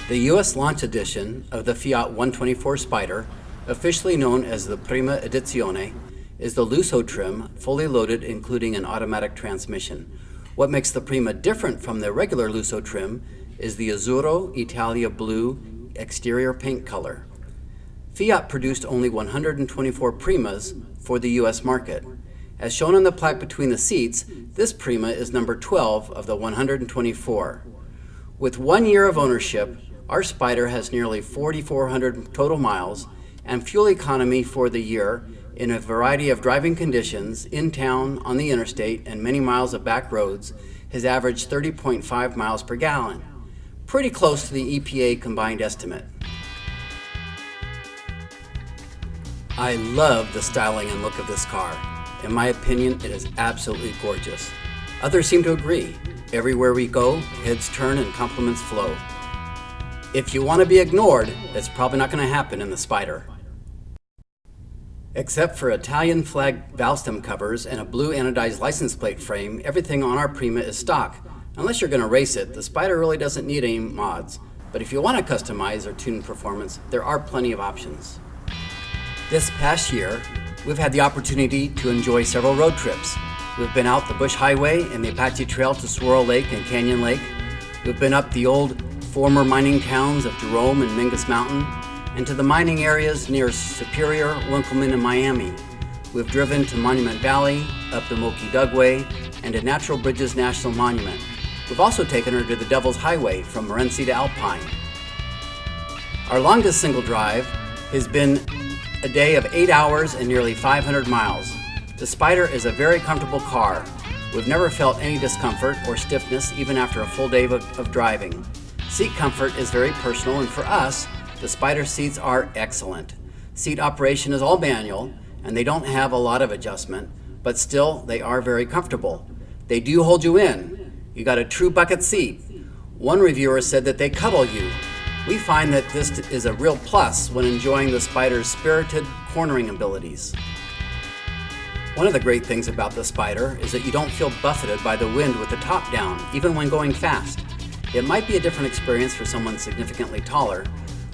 The U.S. launch edition of the Fiat 124 Spider, officially known as the Prima Edizione, is the Lusso trim, fully loaded, including an automatic transmission. What makes the Prima different from the regular Lusso trim is the Azzurro Italia blue exterior paint color. Fiat produced only 124 Primas for the U.S. market. As shown on the plaque between the seats, this Prima is number 12 of the 124. With 1 year of ownership, our Spider has nearly 4,400 total miles, and fuel economy for the year in a variety of driving conditions, in town, on the interstate, and many miles of back roads has averaged 30.5 miles per gallon, pretty close to the EPA combined estimate. I love the styling and look of this car. In my opinion, it is absolutely gorgeous. Others seem to agree. Everywhere we go, heads turn and compliments flow. If you want to be ignored, it's probably not going to happen in the Spider. Except for Italian flag valve stem covers and a blue anodized license plate frame, everything on our Prima is stock. Unless you're going to race it, the Spider really doesn't need any mods. But if you want to customize or tune performance, there are plenty of options. This past year, we've had the opportunity to enjoy several road trips. We've been out the Bush Highway and the Apache Trail to Swirl Lake and Canyon Lake. We've been up the old former mining towns of Jerome and Mingus Mountain, and to the mining areas near Superior, Winkleman, and Miami. We've driven to Monument Valley, up the Moki Dugway, and to Natural Bridges National Monument. We've also taken her to the Devil's Highway from Morenci to Alpine. Our longest single drive has been a day of 8 hours and nearly 500 miles. The Spider is a very comfortable car. We've never felt any discomfort or stiffness even after a full day of driving. Seat comfort is very personal, and for us, the Spider seats are excellent. Seat operation is all manual, and they don't have a lot of adjustment, but still, they are very comfortable. They do hold you in. You got a true bucket seat. One reviewer said that they cuddle you. We find that this is a real plus when enjoying the Spider's spirited cornering abilities. One of the great things about the Spider is that you don't feel buffeted by the wind with the top down, even when going fast. It might be a different experience for someone significantly taller,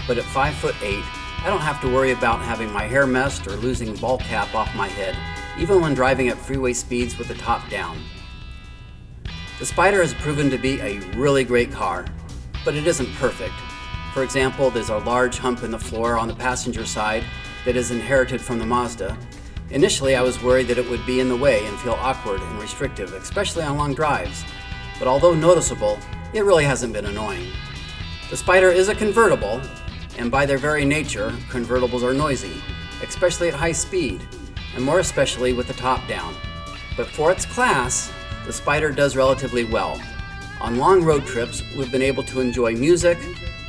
but at 5'8", I don't have to worry about having my hair messed or losing ball cap off my head, even when driving at freeway speeds with the top down. The Spider has proven to be a really great car, but it isn't perfect. For example, there's a large hump in the floor on the passenger side that is inherited from the Mazda. Initially, I was worried that it would be in the way and feel awkward and restrictive, especially on long drives. But although noticeable, it really hasn't been annoying. The Spider is a convertible, and by their very nature, convertibles are noisy, especially at high speed, and more especially with the top down. But for its class, the Spider does relatively well. On long road trips, we've been able to enjoy music,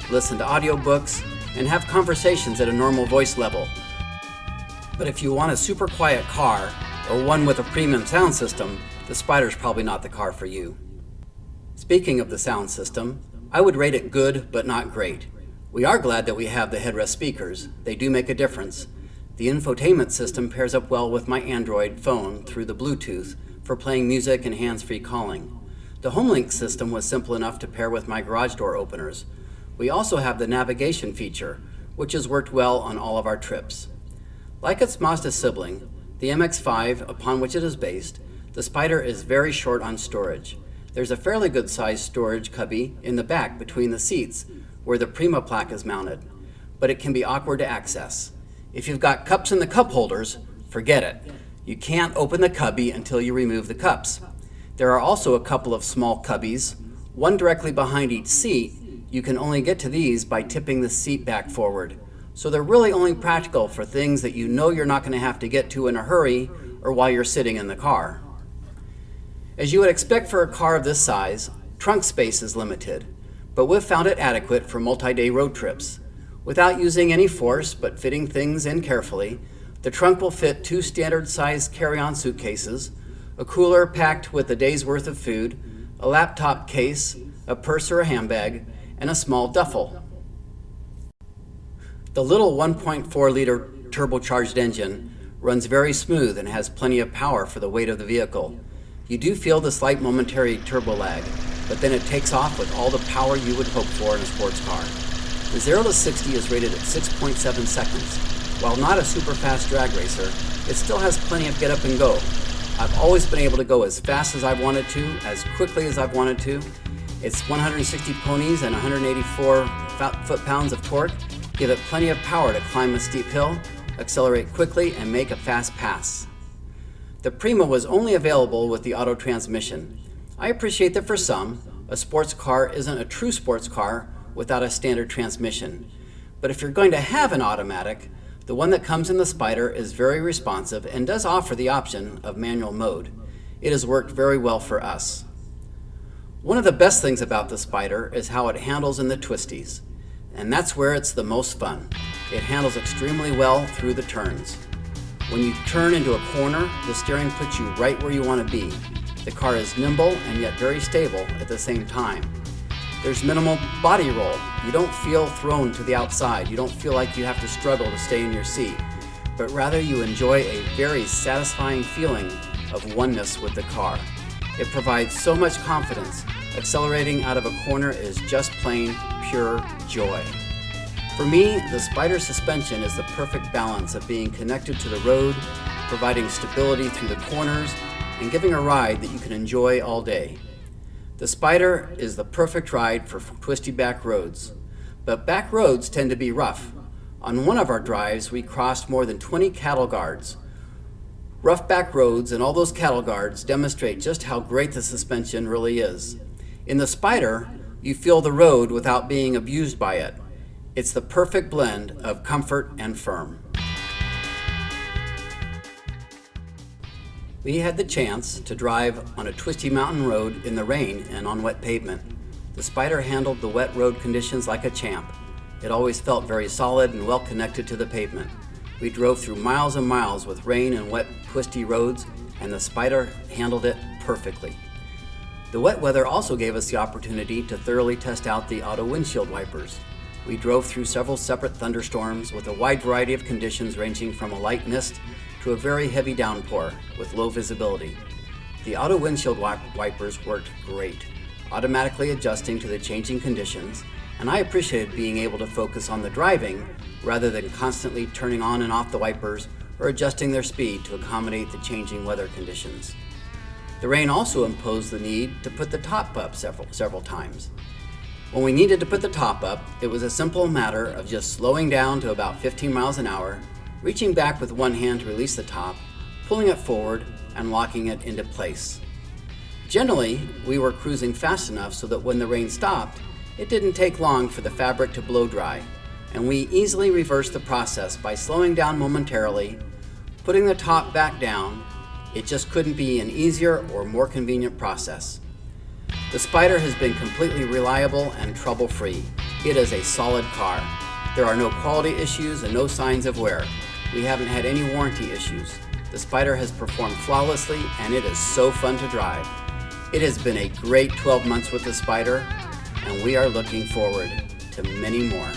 listen to audiobooks, and have conversations at a normal voice level. But if you want a super quiet car, or one with a premium sound system, the Spider's probably not the car for you. Speaking of the sound system, I would rate it good, but not great. We are glad that we have the headrest speakers. They do make a difference. The infotainment system pairs up well with my Android phone through the Bluetooth for playing music and hands-free calling. The HomeLink system was simple enough to pair with my garage door openers. We also have the navigation feature, which has worked well on all of our trips. Like its Mazda sibling, the MX-5, upon which it is based, the Spider is very short on storage. There's a fairly good sized storage cubby in the back between the seats where the Prima plaque is mounted, but it can be awkward to access. If you've got cups in the cup holders, forget it. You can't open the cubby until you remove the cups. There are also a couple of small cubbies, one directly behind each seat. You can only get to these by tipping the seat back forward. So they're really only practical for things that you know you're not going to have to get to in a hurry or while you're sitting in the car. As you would expect for a car of this size, trunk space is limited, but we've found it adequate for multi-day road trips. Without using any force but fitting things in carefully, the trunk will fit 2 standard-sized carry-on suitcases, a cooler packed with a day's worth of food, a laptop case, a purse or a handbag, and a small duffel. The little 1.4-liter turbocharged engine runs very smooth and has plenty of power for the weight of the vehicle. You do feel the slight momentary turbo lag, but then it takes off with all the power you would hope for in a sports car. The 0 to 60 is rated at 6.7 seconds. While not a super fast drag racer, it still has plenty of get up and go. I've always been able to go as fast as I've wanted to, as quickly as I've wanted to. Its 160 ponies and 184 foot-pounds of torque give it plenty of power to climb a steep hill, accelerate quickly, and make a fast pass. The Prima was only available with the auto transmission. I appreciate that for some, a sports car isn't a true sports car without a standard transmission. But if you're going to have an automatic, the one that comes in the Spider is very responsive and does offer the option of manual mode. It has worked very well for us. One of the best things about the Spider is how it handles in the twisties, and that's where it's the most fun. It handles extremely well through the turns. When you turn into a corner, the steering puts you right where you want to be. The car is nimble and yet very stable at the same time. There's minimal body roll. You don't feel thrown to the outside. You don't feel like you have to struggle to stay in your seat, but rather you enjoy a very satisfying feeling of oneness with the car. It provides so much confidence. Accelerating out of a corner is just plain, pure joy. For me, the Spider suspension is the perfect balance of being connected to the road, providing stability through the corners, and giving a ride that you can enjoy all day. The Spider is the perfect ride for twisty back roads, but back roads tend to be rough. On one of our drives, we crossed more than 20 cattle guards. Rough back roads and all those cattle guards demonstrate just how great the suspension really is. In the Spider, you feel the road without being abused by it. It's the perfect blend of comfort and firm. We had the chance to drive on a twisty mountain road in the rain and on wet pavement. The Spider handled the wet road conditions like a champ. It always felt very solid and well connected to the pavement. We drove through miles and miles with rain and wet, twisty roads, and the Spider handled it perfectly. The wet weather also gave us the opportunity to thoroughly test out the auto windshield wipers. We drove through several separate thunderstorms with a wide variety of conditions ranging from a light mist to a very heavy downpour with low visibility. The auto windshield wipers worked great, automatically adjusting to the changing conditions, and I appreciated being able to focus on the driving rather than constantly turning on and off the wipers or adjusting their speed to accommodate the changing weather conditions. The rain also imposed the need to put the top up several times. When we needed to put the top up, it was a simple matter of just slowing down to about 15 miles an hour, reaching back with one hand to release the top, pulling it forward, and locking it into place. Generally, we were cruising fast enough so that when the rain stopped, it didn't take long for the fabric to blow dry, and we easily reversed the process by slowing down momentarily, putting the top back down. It just couldn't be an easier or more convenient process. The Spider has been completely reliable and trouble-free. It is a solid car. There are no quality issues and no signs of wear. We haven't had any warranty issues. The Spider has performed flawlessly, and it is so fun to drive. It has been a great 12 months with the Spider, and we are looking forward to many more.